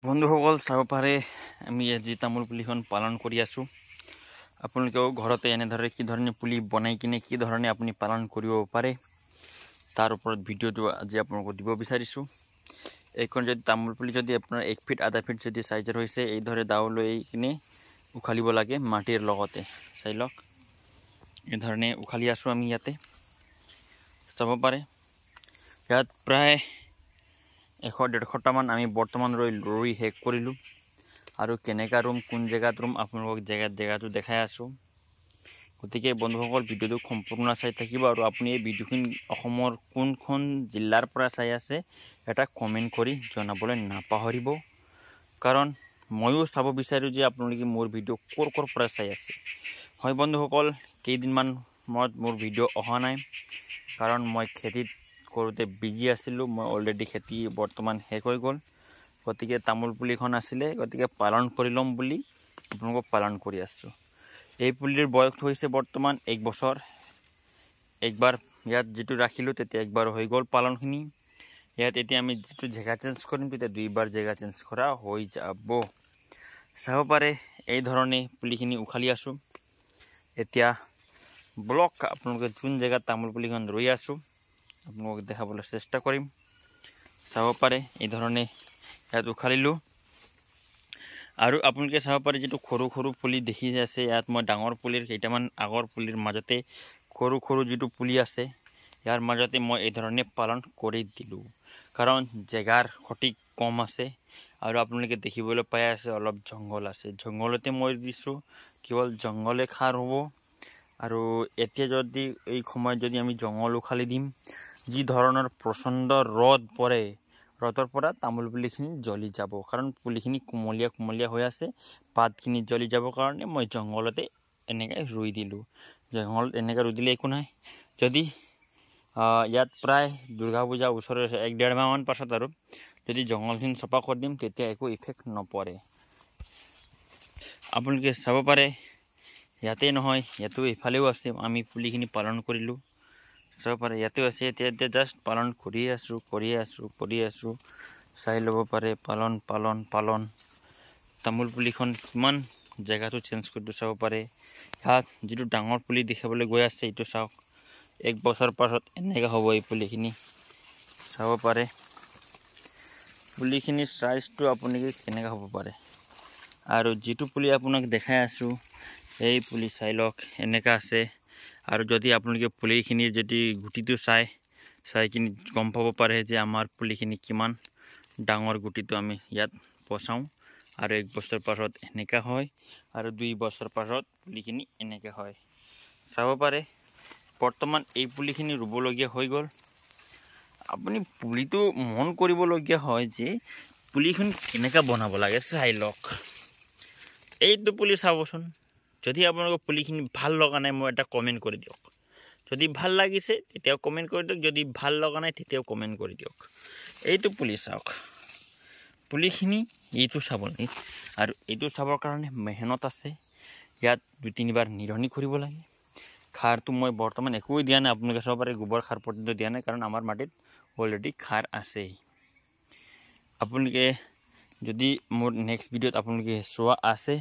বন্ধুসকল চাব পাৰে আমি আজি তামোল পুলিখন পালন কৰি আছো। আপোনালোকেও ঘৰতে এনেদৰে কি ধৰণে পুলি বনাই কিনে কি ধৰণে আপুনি পালন কৰিব পাৰে তাৰ ওপৰত ভিডিঅ'টো আজি আপোনালোকক দিব বিচাৰিছো। এইখন যদি তামোল পুলি যদি আপোনাৰ 1 ফিট আধা ফিট যদি সাইজৰ হৈছে এই ধৰে দাও লৈ কিনে উখালিব লাগে মাটিৰ লগতে। চাই লওক এই ধৰণে উখালি আছো আমি ইয়াতে চাব পাৰে। ইয়াত প্ৰায় 100-150 মান আমি বৰ্তমান ৰুই শেষ কৰিলো আৰু কেনেকা ৰুম কোন জায়গাত ৰুম আপোনালোকক জায়গাটো দেখাই আছো। গতিকে বন্ধুসকল ভিডিঅ'টো সম্পূৰ্ণ চাই থাকিব আৰু আপুনি এই ভিডিঅ'খন অসমৰ কোনখন জিলাৰ পৰা চাই আছে এটা কমেন্ট কৰি জনাবলৈ নাপাহৰিব, কাৰণ ময়ো চাব বিচাৰো যে আপোনালোকে মোৰ ভিডিঅ' কৰ পৰা চাই আছে। হয় বন্ধুসকল, কেইদিনমান মোৰ ভিডিঅ' অহা নাই কাৰণ মই খেতিত কৰোতে বিজি আছিলো। মই অলৰেডি খেতি বৰ্তমান শেষ হৈ গ'ল, গতিকে তামোল পুলিখন আছিলে গতিকে পালন কৰি লম বুলি আপোনালোকক পালন কৰি আছো। এই পুলিৰ বয়স হৈছে বৰ্তমান 1 বছৰ। একবাৰ ইয়াত যেটো ৰাখিলো তেতিয়া একবাৰ হৈ গ'ল পালনখিনি। ইয়াত এতিয়া আমি যেটো জায়গা চেঞ্জ কৰিম তেতিয়া দুইবাৰ জায়গা চেঞ্জ কৰা হৈ যাব। চাব পাৰে এই ধৰণে পুলিখিনি উখালি আছো। এতিয়া ব্লক আপোনালোকে যোন জায়গাত তামোল পুলিখন ৰুই আছো আপোনালোকক দেখাবলৈ চেষ্টা কৰিম। চাব পাৰে এই ধৰণে ইয়াত উখালিলো আৰু আপোনালোকে চাব পাৰে যেটো সৰু পুলি দেখি আছে ইয়াত মই ডাঙৰ পুলিৰ কেইটামান আগৰ পুলিৰ মাজতে সৰু যেটো পুলি আছে ইয়াৰ মাজতে মই এই ধৰণে পালন কৰি দিলো, কাৰণ জায়গাৰ সঠিক কম আছে আৰু আপোনালোকে দেখিবলৈ পাই আছে অলপ জংগল আছে। জংগলতে মই দিছো, কেৱল জংগলে খাৰ হ'ব। আৰু এতিয়া যদি এই সময়ত যদি আমি জংগল উখালি দিম যি ধৰণৰ প্ৰচণ্ড ৰ'দ পৰে ৰ'দৰ পৰা তামোল পুলিখিনি জ্বলি যাব, কাৰণ পুলিখিনি কুমলীয়া হৈ আছে। পাতখিনি জ্বলি যাব কাৰণে মই জংগলতে এনেকৈ ৰুই দিলো। জংগলত এনেকৈ ৰুই দিলে একো নাই। যদি ইয়াত প্ৰায় দুৰ্গা পূজা ওচৰৰে আছে 1-1.5 মাহ মান পাছত আৰু যদি জংগলখিনি চপা কৰি দিম তেতিয়া একো ইফেক্ট নপৰে। আপোনালোকে চাব পাৰে ইয়াতে নহয় ইয়াতো ইফালেও আছে আমি পুলিখিনি পালন কৰিলো। চাব পাৰে ইয়াতে আছে। এতিয়া জাস্ট পালন কৰি আছো চাই ল'ব পাৰে। পালন তামোল পুলিখন কিমান জায়গাটো চেঞ্জ কৰি চাব পাৰে। ইয়াত যেটো ডাঙৰ পুলি দেখাবলৈ গৈ আছে এইটো চাওক 1 বছৰ পাছত এনেকা হ'ব এই পুলিখিনি। চাব পাৰে পুলিখিনিৰ সাইজটো আপুনি কেনেকা হ'ব পাৰে। আৰু যেটো পুলি আপোনাক দেখাই আছো এই পুলি চাই লওক এনেকা আছে। আৰু যদি আপোনালোকে পুলিখিনিৰ যদি গুটিটো চাই কিনি গম পাব পাৰে যে আমাৰ পুলিখিনি কিমান ডাঙৰ গুটিটো আমি ইয়াত পচাও আৰু 1 বছৰ পাছত এনেকা হয় আৰু 2 বছৰ পাছত পুলিখিনি এনেকা হয়। চাব পাৰে বৰ্তমান এই পুলিখিনি ৰুবলগীয়া হৈ গ'ল। আপুনি পুলিটো মন কৰিবলগীয়া হয় যে পুলিখন কেনেকা বনাব লাগে। চাই লওক এইটো পুলি চাবচোন। যদি আপোনালোকৰ পুলিখিনি ভাল লগা নাই মই এটা কমেন্ট কৰি দিয়ক। যদি ভাল লাগিছে তেতিয়াও কমেন্ট কৰি দিয়ক, যদি ভাল লগা নাই তেতিয়াও কমেন্ট কৰি দিয়ক। এইটো পুলি চাওক, পুলিখিনি এইটো চাব লাগে আৰু এইটো চাবৰ কাৰণে মেহনত আছে। ইয়াত 2-3 বাৰ নিৰনি কৰিব লাগে। খাৰটো মই বৰ্তমান একোই দিয়া নাই, আপোনালোকে চাব পাৰে গোবৰ খাৰ পৰ্যন্ত দিয়া নাই, কাৰণ আমাৰ মাটিত অলৰেডি খাৰ আছে। আপোনালোকে যদি মোৰ নেক্সট ভিডিঅ'ত আপোনালোকে চোৱা আছে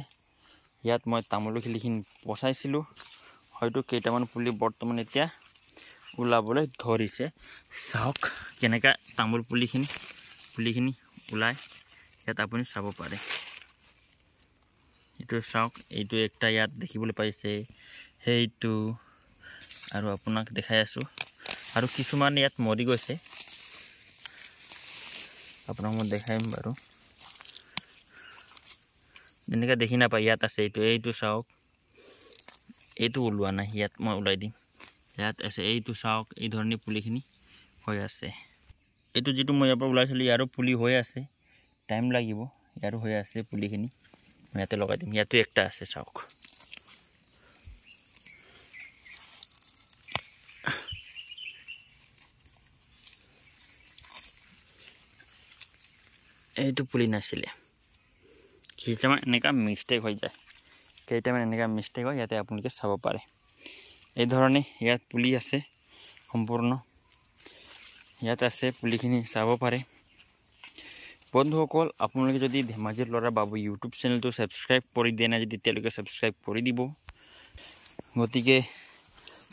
ইয়াত মই তামোলৰ খিলিখিনি পচাইছিলো, হয়তো কেইটামান পুলি বৰ্তমান এতিয়া ওলাবলৈ ধৰিছে। চাওক কেনেকা তামোল পুলিখিনি ওলাই ইয়াত আপুনি চাব পাৰে। এইটো চাওক এইটো একটা ইয়াত দেখিবলৈ পাইছে সেইটো আৰু আপোনাক দেখাই আছো। আৰু কিছুমান ইয়াত মৰি গৈছে আপোনাক মই দেখাইম বাৰু। এনেকা দেখি নাপায় ইয়াত আছে এইটো চাওক এইটো ওলোৱা নাই, ইয়াত মই ওলাই দিম। ইয়াত আছে এইটো চাওক এই ধৰণে পুলিখিনি হৈ আছে। এইটো যেটো মই ইয়াৰ পৰা ওলাইছিলো ইয়াৰো পুলি হৈ আছে, টাইম লাগিব। ইয়াৰো হৈ আছে পুলিখিনি মই ইয়াতে লগাই দিম। ইয়াতো একটা আছে চাওক। এইটো পুলি নাছিলে, কেইটামান এনেকা মিষ্টেক হৈ যায়, ইয়াতে আপোনালোকে চাব পাৰে। এই ধৰণে ইয়াত পুলি আছে সম্পূৰ্ণ, ইয়াত আছে পুলিখিনি চাব পাৰে। বন্ধুসকল আপোনালোকে যদি ধেমাজিৰ ল'ৰা বাবু ইউটিউব চেনেলটো ছাবস্ক্ৰাইব কৰি দিয়া নাই যদি তেওঁলোকে ছাবস্ক্ৰাইব কৰি দিব গতিকে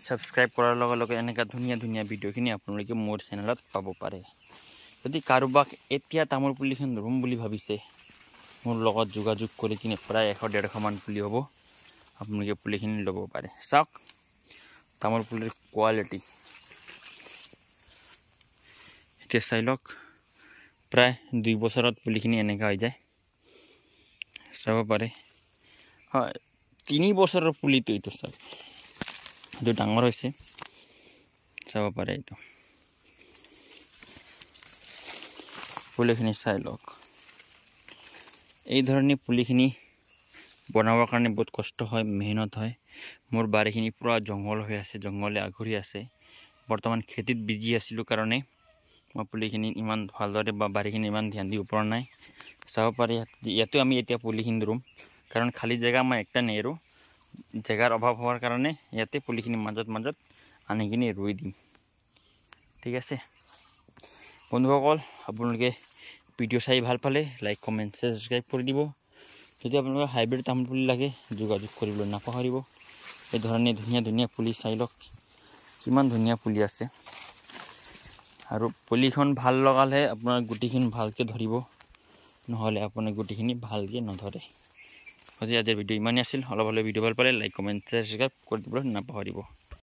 ছাবস্ক্ৰাইব কৰাৰ লগে লগে এনেকা ধুনীয়া ধুনীয়া ভিডিঅ'খিনি আপোনালোকে মোৰ চেনেলত পাব পাৰে যদি কাৰোবাক এতিয়া তামোল পুলিখন ৰুম বুলি ভাবিছে মোৰ লগত যোগাযোগ কৰি কিনে প্ৰায় 100-150 মান পুলি হ'ব আপোনালোকে পুলিখিনি ল'ব পাৰে চাওক তামোল পুলিৰ কোৱালিটি এতিয়া চাই লওক প্ৰায় 2 বছৰত পুলিখিনি এনেকা হৈ যায় চাব পাৰে হয় 3 বছৰৰ পুলিটো এইটো চাওক এইটো ডাঙৰ হৈছে চাব পাৰে এইটো পুলিখিনি চাই লওক এই ধৰণে পুলিখিনি বনাবৰ কাৰণে বহুত কষ্ট হয় মেহনত হয় মোৰ বাৰীখিনি পুৰা জংগল হৈ আছে জংগলে আগুৰি আছে বৰ্তমান খেতিত বিজি আছিলো কাৰণে মই পুলিখিনি ইমান ভালদৰে বা বাৰীখিনি ইমান ধ্যান দিব পৰা নাই চাব পাৰে ইয়াতে আমি এতিয়া পুলিখিনি ৰুম কাৰণ খালি জায়গা মই একটা নেৰো জায়গাৰ অভাৱ হোৱাৰ কাৰণে ইয়াতে পুলিখিনি মাজত আনি কিনে ৰুই দিম ঠিক আছে বন্ধুসকল আপোনালোকে ভিডিঅ' চাই ভাল পালে লাইক কমেন্ট সাবস্ক্ৰাইব কৰি দিব যদি আপোনালোকৰ হাইব্ৰিড তামোল পুলি লাগে যোগাযোগ কৰিবলৈ নাপাহৰিব এই ধৰণে ধুনীয়া ধুনীয়া পুলি চাই লওক কিমান ধুনীয়া পুলি আছে আৰু পুলিখন ভাল লগালে আপোনাৰ গুটিখিনি ভালকে ধৰিব নহলে আপোনাৰ গুটিখিনি ভালকে নধৰে আজি আজিৰ ভিডিঅ' ইমানেই আছিল অলপ ভিডিঅ' ভাল পালে লাইক কমেন্ট সাবস্ক্ৰাইব কৰি দিবলৈ নাপাহৰিব